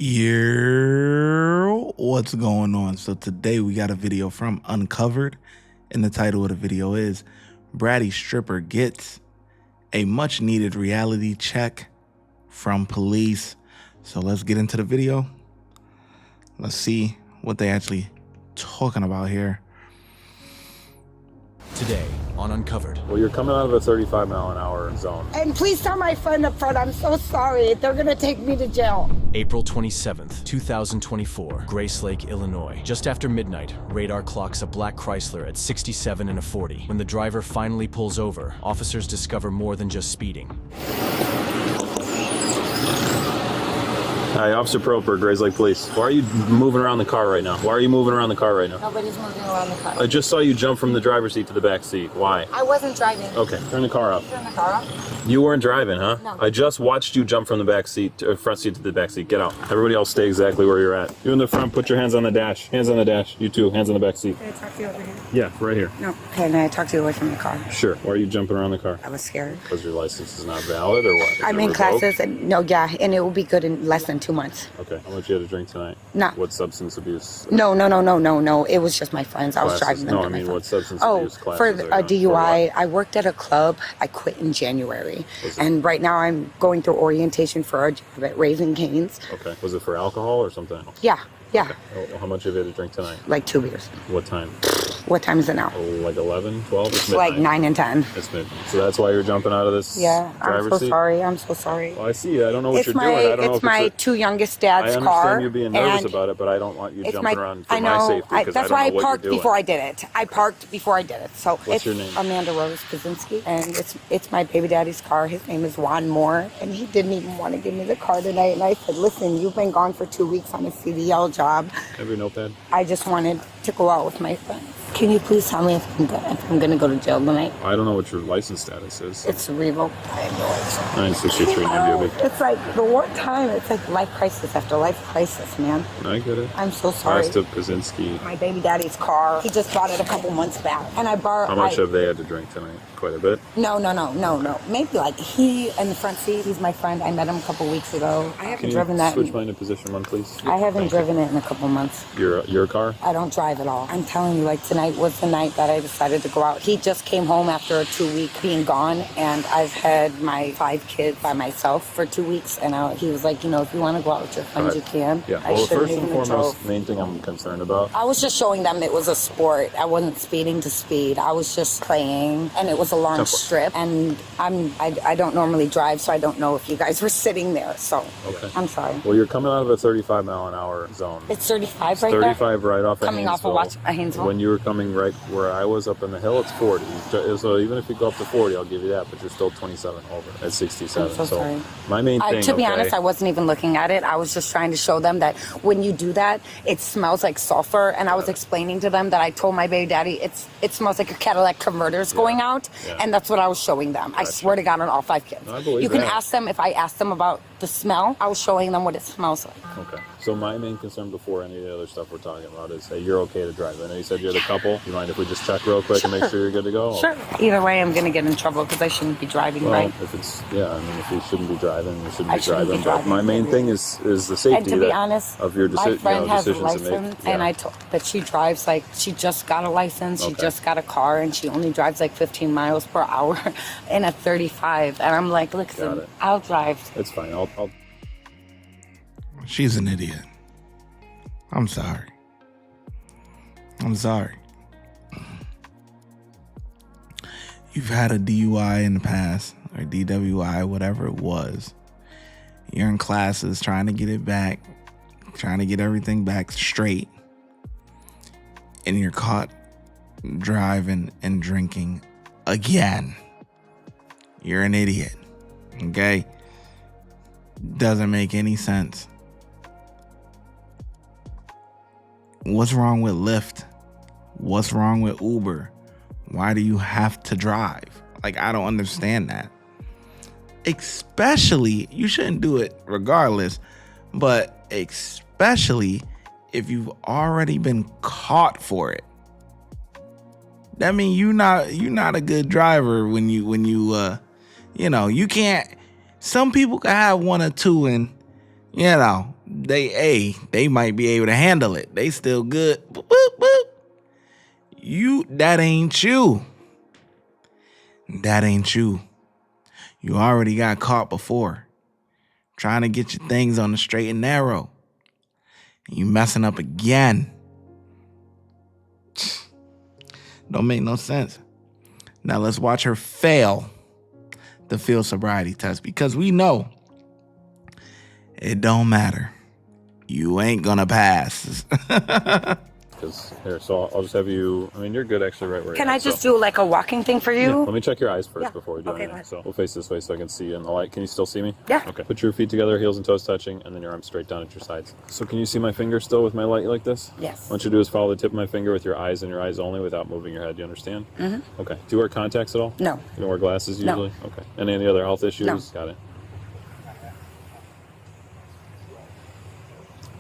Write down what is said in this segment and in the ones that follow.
Yeah, what's going on? So today we got a video from Uncovered, and the title of the video is Bratty Stripper Gets a Much Needed Reality Check from Police. So let's get into the video. Let's see what they actually talking about here. Today on Uncovered. Well, you're coming out of a 35-mile-an-hour zone. And please tell my friend up front, I'm so sorry. They're gonna take me to jail. April 27th, 2024, Grace Lake, Illinois. Just after midnight, radar clocks a black Chrysler at 67 and a 40. When the driver finally pulls over, officers discover more than just speeding. Hi, Officer Proper, Grace Lake Police. Why are you moving around the car right now? Nobody's moving around the car. I just saw you jump from the driver's seat to the back seat. Why? I wasn't driving. Okay, turn the car up. Turn the car up? You weren't driving, huh? No. I just watched you jump from the back seat, front seat to the back seat. Get out. Everybody else stay exactly where you're at. You in the front, put your hands on the dash. Hands on the dash. You too, hands on the back seat. Can I talk to you over here? Yeah, right here. No. Can I talk to you away from the car? Sure. Why are you jumping around the car? I was scared. Because your license is not valid or what? Is I'm it in revoked? classes and and it will be good in less than 2 months. Okay, how much you had to drink tonight? No. What substance abuse? No. It was just my friends. I was Classes? driving them. No, to I my mean, phone. what substance Oh, abuse classes for are a you on? For DUI, what? I worked at a club. I quit in January. Was it- And right now I'm going through orientation for a job at Raising Cane's. Okay. Was it for alcohol or something else? Yeah. Oh, how much have you had to drink tonight? Like 2 beers. What time? What time is it now? Oh, like 11, 12? It's midnight. Like 9 and 10. It's midnight. So that's why you're jumping out of this Yeah, driver's I'm so seat? sorry. I'm so sorry. Well, I see. I don't know what It's you're doing. I don't know it's if my it's two youngest I dad's understand car. you being nervous and about it, but I don't want you it's jumping my, around for I know. my safety because That's I why don't I know what parked you're doing. before I did it. I parked before I did it. So What's it's your name? Amanda Rose Kaczynski, and it's my baby daddy's car. His name is Juan Moore, and he didn't even want to give me the car tonight. And I said, "Listen, you've been gone for 2 weeks on a CDL job. Have your notepad? I just wanted to go out with my friends. Can you please tell me if I'm going to go to jail tonight?" I don't know what your license status is. It's revoked. I have no idea. 963 India. It's like the one time, it's like life crisis after life crisis, man. I get it. I'm so sorry. Last of Kaczynski. My baby daddy's car. He just bought it a couple months back. And I borrowed. How much have they had to drink tonight? Quite a bit? No. Maybe like he in the front seat. He's my friend. I met him a couple weeks ago. I haven't Can driven you that. switch mine to position 1, please? I haven't Thank you. driven it in a couple months. Your car? I don't drive at all. I'm telling you, like tonight was the night that I decided to go out. He just came home after a 2-week being gone, and I've had my 5 kids by myself for 2 weeks. And he was like, if you want to go out with your friends, you can. Yeah. I Well, shouldn't first and even have foremost, drove. main thing I'm concerned about. I was just showing them it was a sport. I wasn't speeding to speed. I was just playing, and it was a long strip. And I don't normally drive, so I don't know if you guys were sitting there. So Okay. I'm sorry. Well, you're coming out of a 35-mile-an-hour zone. It's 35 It's right 35 right off of Coming off of Haynesville. When you were coming right where I was up in the hill, it's 40. So even if you go up to 40, I'll give you that, but you're still 27 over at 67. I'm so sorry. My main thing, To be honest, I wasn't even looking at it. I was just trying to show them that when you do that, it smells like sulfur. And I was explaining to them that I told my baby daddy it smells like a Cadillac converter's going out, and that's what I was showing them. I swear to God on all 5 kids. No, I believe you can that. ask them if I asked them about the smell. I was showing them what it smells like. Okay. So my main concern before any of the other stuff we're talking about is, hey, you're okay to drive. I know you said you had a couple. You mind if we just check real quick and make sure you're good to go? Sure. Either way, I'm going to get in trouble because I shouldn't be driving, Well, right? if it's, if you shouldn't be driving, you shouldn't I be shouldn't be driving. But driving. my main thing is the safety And to be honest, of your my friend has a decisions to make. license, and I told that she drives like she just got a license, she Okay. just got a car, and she only drives like 15 miles per hour in a 35. And I'm like, Got listen, it. I'll drive. It's fine. I'll She's an idiot. I'm sorry. You've had a DUI in the past, or DWI, whatever it was. You're in classes trying to get it back, trying to get everything back straight, and you're caught driving and drinking again. You're an idiot, okay? Doesn't make any sense. What's wrong with Lyft? What's wrong with Uber? Why do you have to drive? Like, I don't understand that. Especially, you shouldn't do it regardless, but especially if you've already been caught for it. That means you're not a good driver when you can't. Some people can have 1 or 2 and they might be able to handle it. They still good. Boop, boop, boop. That ain't you. That ain't you. You already got caught before. Trying to get your things on the straight and narrow. And you messing up again. Don't make no sense. Now let's watch her fail the field sobriety test, because we know it don't matter. You ain't gonna pass. Because here, so I'll just have you. I mean, you're good actually, right where. Can you're I at, just so. do like a walking thing for you? Yeah, let me check your eyes first Yeah. before we do Okay, anything. fine. So we'll face this way so I can see you in the light. Can you still see me? Yeah. Okay. Put your feet together, heels and toes touching, and then your arms straight down at your sides. So can you see my finger still with my light like this? Yes. What you do is follow the tip of my finger with your eyes and your eyes only without moving your head. Do you understand? Mm-hmm. Okay. Do you wear contacts at all? No. You don't wear glasses No. usually? Okay. Any other health issues? No. Got it.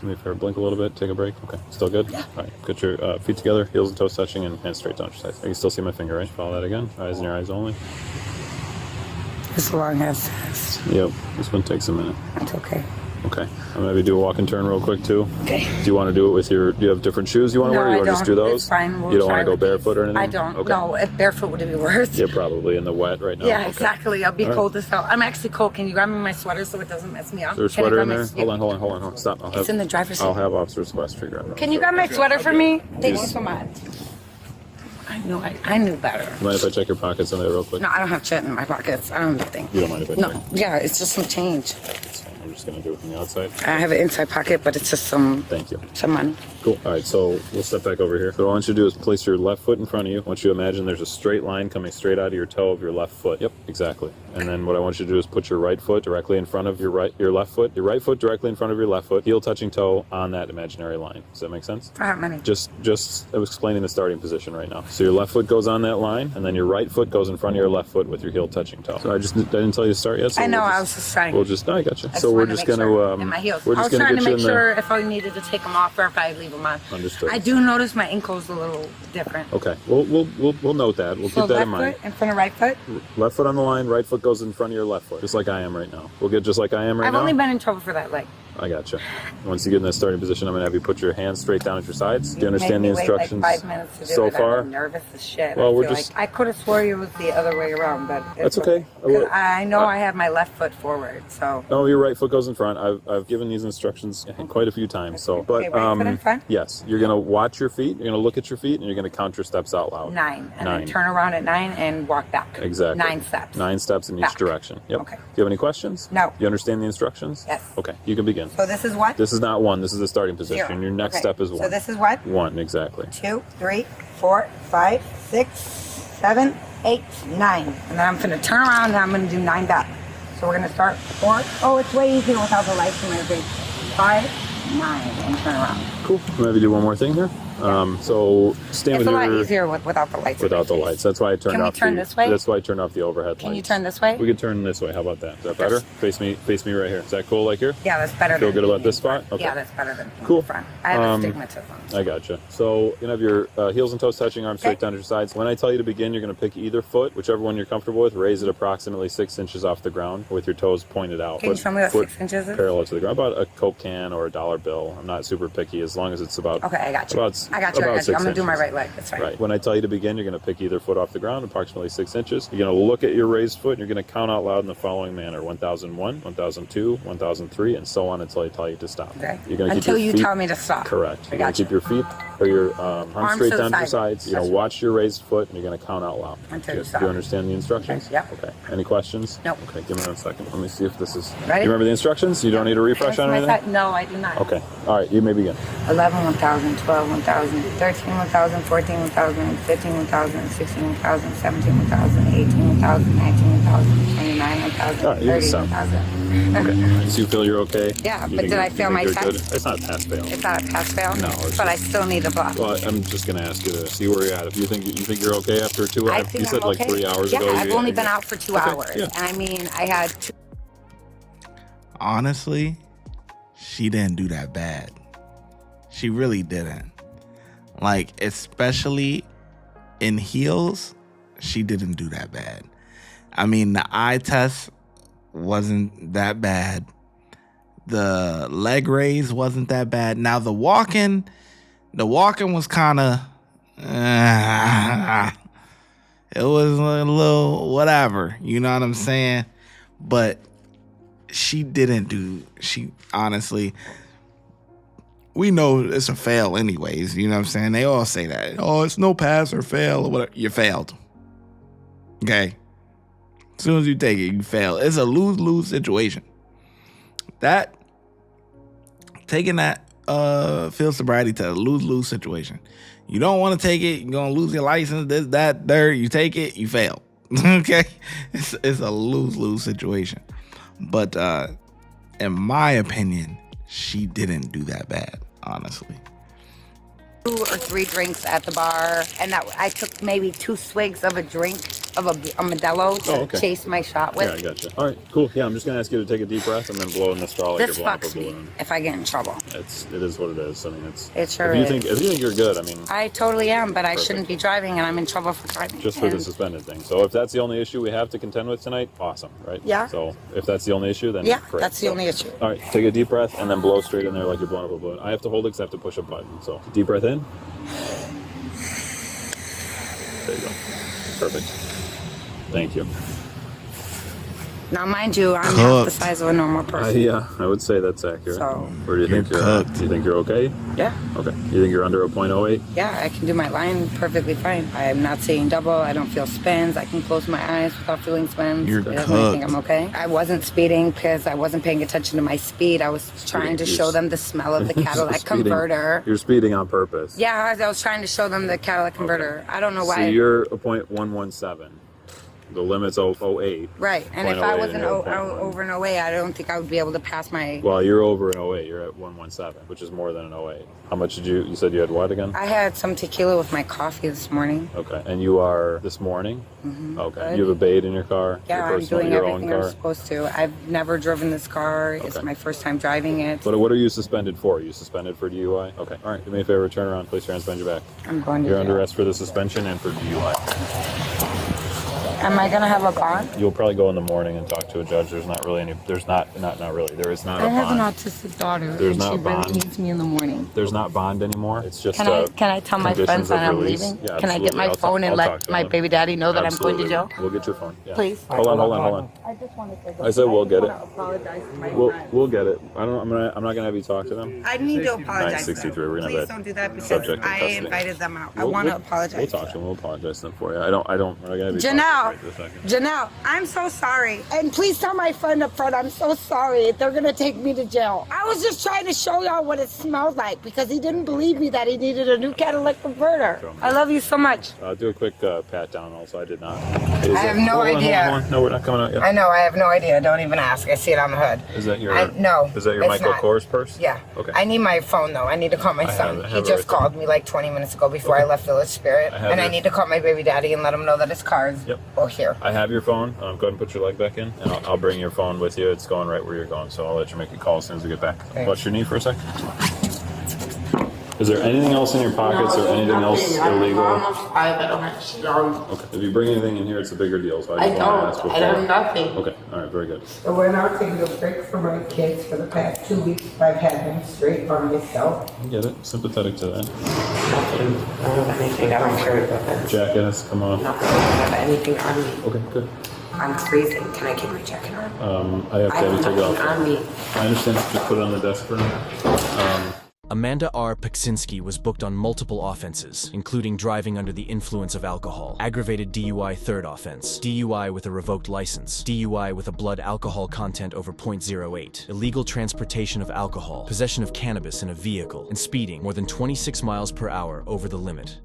Do me a favor, blink a little bit, take a break. Okay, still good? Yeah. All right, get your feet together, heels and toes touching, and hands straight down your sides. You can still see my finger, right? Follow that again. Eyes in your eyes only. As long as fast. Yep, this one takes a minute. That's okay. Okay, I'm gonna do a walk and turn real quick too. Okay. Do you want to do it with do you have different shoes you want to wear? You want to just do those? It's fine. We'll you don't want try to go with these. barefoot or anything? I don't. Okay. No, if barefoot would it be worse? Yeah, probably in the wet right now. Yeah, Okay. exactly. I'll be All right. cold as hell. I'm actually cold. Can you grab me my sweater so it doesn't mess me up? Is there a Can you sweater grab in my- there? Hold on. Stop. It's in the driver's seat. I'll have Officer Sequester grab it. Can you grab my sweater for me? Thank you Yes. so much. I knew better. Mind if I check your pockets in there real quick? No, I don't have shit in my pockets. I don't have nothing. You don't mind if I No, check? yeah, it's just some change. It's fine. I'm just gonna do it from the outside. I have an inside pocket, but it's just some Thank you. money. Cool. All right, so we'll step back over here. So what I want you to do is place your left foot in front of you. I want you to imagine there's a straight line coming straight out of your toe of your left foot. Yep, exactly. And then what I want you to do is put your right foot directly in front of your left foot. Your right foot directly in front of your left foot. Heel touching toe on that imaginary line. Does that make sense? How many? Just I was explaining the starting position right now. So your left foot goes on that line, and then your right foot goes in front of your left foot with your heel touching toe. So I didn't tell you to start yet. So I know. we'll I was just trying. We'll just. No, I got you. I So we're wanted just make gonna. sure in my heels. We're I just was gonna trying get to you make in sure there. if I needed to take them off or if I leave them on. Understood. I do notice my ankle's a little different. Okay. We'll note that. We'll So keep that left in mind. foot in front of right foot. Left foot on the line, right foot goes in front of your left foot, just like I am right now. We'll get just like I am right I've now. only been in trouble for that leg. I gotcha. Once you get in that starting position, I'm gonna have you put your hands straight down at your sides. Do you understand the Made me wait instructions like 5 minutes to do so it. far? I'm nervous as shit. Well, I we're feel just- like I could have swore it was the other way around, but That's okay. 'Cause I know I have my left foot forward, so. No, your right foot goes in front. I've given these instructions quite a few times. So, but Okay, right foot in front? yes, you're gonna watch your feet. You're gonna look at your feet, and you're gonna count your steps out loud. 9, and 9. then turn around at 9 and walk back. Exactly. 9 steps. 9 steps in each Back. direction. Yep. Okay. Do you have any questions? No. You understand the instructions? Yes. Okay. You can begin. So this is what? This is not 1. This is the starting position. 0. Your next Okay. step is 1. So this is what? 1, exactly. 2, 3, 4, 5, 6, 7, 8, 9. And then I'm gonna turn around and I'm gonna do 9 back. So we're gonna start 4. Oh, it's way easier without the lights in my face. 5, 9, and turn around. Cool. I'm gonna have you do one more thing here. So stand It's with a lot your easier without the lights. in without my the face. lights. That's why I turned Can we off. turn this way? That's why I turned off the overhead. Can you lights. turn this way? We could turn this way. How about that? Is that better? Face me right here. Is that cool? Like here? Yeah, that's better. Feel than good about being this in front. spot? Okay. Yeah, that's better than Cool. in front. I have astigmatism. I gotcha. So you're gonna have your heels and toes touching, arms straight Okay. down to your sides. When I tell you to begin, you're gonna pick either foot, whichever one you're comfortable with. Raise it approximately 6 inches off the ground with your toes pointed out. Can you show me what Foot 6 inches is? parallel to the ground, about a Coke can or a dollar bill. I'm not super picky as long as it's about. Okay, I got you. About, I got you. about I'm 6 gonna do my inches. right leg. That's fine. Right. When I tell you to begin, you're going to pick either foot off the ground, approximately 6 inches. You're going to look at your raised foot, and you're going to count out loud in the following manner: 1001, 1002, 1003, and so on until I tell you to stop. Okay. You're going to Until keep your you feet, tell me to stop. Correct. I You're going got to keep you. your feet or your arms straight to the down to your side. sides. You're going That's to watch your raised foot, and you're going to count out loud. Until you Do stop. you understand the instructions? Okay, yep. Okay. Any questions? Nope. Okay. Give me 1 second. Let me see if this is. Ready? You remember the instructions? You don't need a refresh That's on my anything? side. No, I do not. Okay. All right. You may begin. 11, 1,000, 12, 1,000, 13, 1,000, 14, 1,000, 15, 1,000, 16, 1,000, 17, 1,000, 18, 1,000, 19, 1,000, 29, 1,000, All right, you can 30, stop. 1,000. Okay. So you feel you're okay? Yeah, You but think did I you fail think my you're test? good? It's not a pass fail. It's not a pass fail? No, it's But I still need the block. Well, I'm just gonna ask you to see where you're at. If you think you're okay after 2 I hours, think you said I'm like okay. 3 hours yeah, ago. I've only been out for 2 Okay, hours. yeah. And I mean, I had 2. Honestly, she didn't do that bad. She really didn't. Like, especially in heels, she didn't do that bad. I mean, the eye test wasn't that bad. The leg raise wasn't that bad. Now the walking was kind of, it was a little whatever. You know what I'm saying? But she honestly, we know it's a fail anyways. You know what I'm saying? They all say that. Oh, it's no pass or fail or whatever. You failed. Okay? As soon as you take it, you fail. It's a lose-lose situation. Taking that field sobriety to a lose-lose situation. You don't want to take it, you're going to lose your license, this, that, there. You take it, you fail. Okay? It's a lose-lose situation. But in my opinion, she didn't do that bad, honestly. 2 or 3 drinks at the bar, and that I took maybe 2 swigs of a drink of a Modelo to chase my shot with. Yeah, I gotcha. All right, cool. Yeah, I'm just gonna ask you to take a deep breath and then blow in the straw like This you're blowing up a fucks me balloon. if I get in trouble. It is what it is. I mean, It sure if you is. think you're good, I mean, I totally am, but I shouldn't be driving, and I'm in trouble for driving. just for the suspended thing. So if that's the only issue we have to contend with tonight, awesome, right? Yeah. So if that's the only issue, then Yeah, great. that's the only issue. All right, take a deep breath and then blow straight in there like you're blowing up a balloon. I have to hold it because I have to push a button. So deep breath in. There you go. Perfect. Thank you. Now, mind you, I'm half the size of a normal person. Yeah, I would say that's accurate. So- Where do you think you're at? Do you think you're okay? Yeah. Okay. You think you're under a .08? Yeah, I can do my line perfectly fine. I'm not seeing double. I don't feel spins. I can close my eyes without feeling spins. You're I think cooked. I'm okay. I wasn't speeding because I wasn't paying attention to my speed. I was trying to show them the smell of the Cadillac converter. You're speeding on purpose. Yeah, I was trying to show them the Cadillac converter. I don't know why. So you're a .117. The limit's 08. Right, and if I 0.08 wasn't and you're at 0.1. over an 08, I don't think I would be able to pass my... Well, you're over an 08. You're at 117, which is more than an 08. How much did you said you had what again? I had some tequila with my coffee this morning. Okay. And you are this morning? Mm-hmm. Okay. Good. You have a bait in your car? Yeah, your I'm doing your everything own I'm car? supposed to. I've never driven this car. It's Okay. my first time driving it. But what are you suspended for? Are you suspended for DUI? Okay. All right. Do me a favor. Turn around. Place your hands behind your back. I'm going to You're jail. under arrest for the suspension and for DUI. Am I gonna have a bond? You'll probably go in the morning and talk to a judge. There's not really any. There's not really. There is not I a have an bond. autistic daughter, There's and not she a bond. really needs me in the morning. There's not bond anymore. It's just. Can I tell my friends conditions that of I'm release. leaving? Yeah, Can I get absolutely. my I'll phone and talk let to my them. baby daddy know that Absolutely. I'm going to jail? We'll get your phone. Yeah. Please. Hold on. I just want to say I said we'll get it. apologize to my We'll get it. I'm not gonna have you talk to them. I need to apologize. 963. We're gonna Please have don't do that because subject in I custody. invited them out. I want to apologize. We'll talk to them. We'll apologize to them for you. We're not gonna have you Janelle, talk to them right this second. Janelle, I'm so sorry. And please tell my friend up front, I'm so sorry. They're going to take me to jail. I was just trying to show y'all what it smelled like because he didn't believe me that he needed a new Cadillac converter. I love you so much. Do a quick pat down. Also, I did not. I have no idea. Hold on. No, we're not coming out yet. I know, I have no idea. Don't even ask. I see it on the hood. Is that your? No. Is that your it's Michael not. Kors purse? Yeah. Okay. I need my phone though. I need to call my son. have He it just right called me like 20 minutes ago before I left Village Spirit. I have And I your- need to call my baby daddy and let him know that his car is here. I have your phone. Go ahead and put your leg back in, and I'll bring your phone with you. It's going right where you're going, so I'll let you make a call as soon as we get back. Thanks. Watch your knee for a sec. Is there anything else in your pockets or anything else illegal? Okay. If you bring anything in here, it's a bigger deal. So I just want to ask before. I have nothing. Okay. All right. Very good. So we're now taking a break for my kids for the past 2 weeks. I've had them straight by myself. I get it. Sympathetic to that. Nothing. I don't have anything. I don't care about that. Jacket has come on. Nothing. I don't have anything on me. Okay. Good. I'm freezing. Can I get my jacket on? I have to I have you have take it nothing off. on me. I understand. Just put it on the desk for now. Amanda R. Paksinski was booked on multiple offenses, including driving under the influence of alcohol, aggravated DUI third offense, DUI with a revoked license, DUI with a blood alcohol content over .08, illegal transportation of alcohol, possession of cannabis in a vehicle, and speeding more than 26 miles per hour over the limit.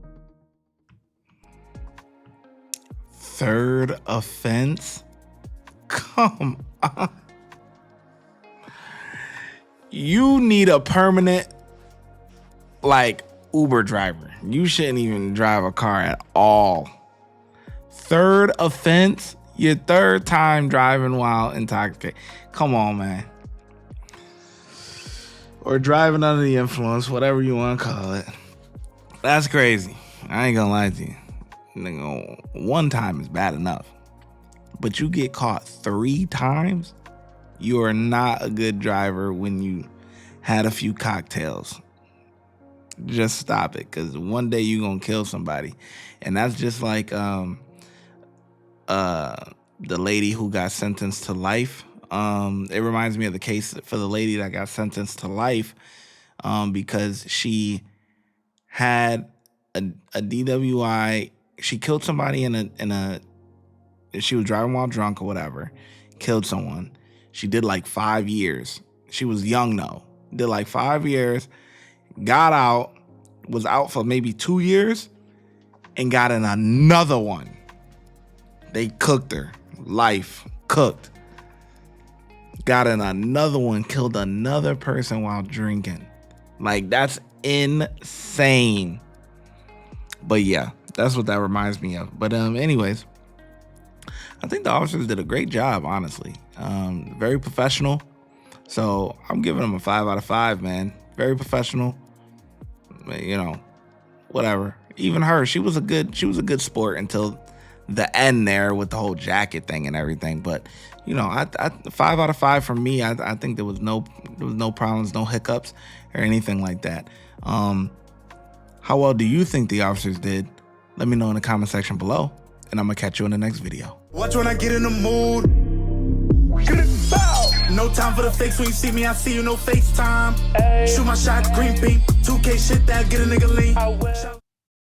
Third offense? Come on. You need a permanent, like, Uber driver. You shouldn't even drive a car at all. Third offense? Your third time driving while intoxicated. Come on, man. Or driving under the influence, whatever you want to call it. That's crazy. I ain't gonna lie to you. Nigga, one time is bad enough. But you get caught 3 times? You are not a good driver when you had a few cocktails. Just stop it, because one day you're going to kill somebody. And that's just like the lady who got sentenced to life. It reminds me of the case for the lady that got sentenced to life because she had a DWI. She killed somebody she was driving while drunk or whatever, killed someone. She did like 5 years. She was young though. Did like 5 years, got out, was out for maybe 2 years, and got in another one. They cooked her. Life cooked. Got in another one, killed another person while drinking. Like, that's insane. But yeah, that's what that reminds me of. But anyways, I think the officers did a great job, honestly. Very professional. So I'm giving them a 5 out of 5, man. Very professional. You know, whatever. Even her, she was a good sport until the end there with the whole jacket thing and everything. But you know, I 5 out of 5 for me. I think there was no problems, no hiccups or anything like that. How well do you think the officers did? Let me know in the comment section below, and I'm gonna catch you in the next video. Watch when I get in the mood. No time for the fakes. When you see me, I see you, no FaceTime. Shoot my shot, green beam, 2K shit that get a nigga lean.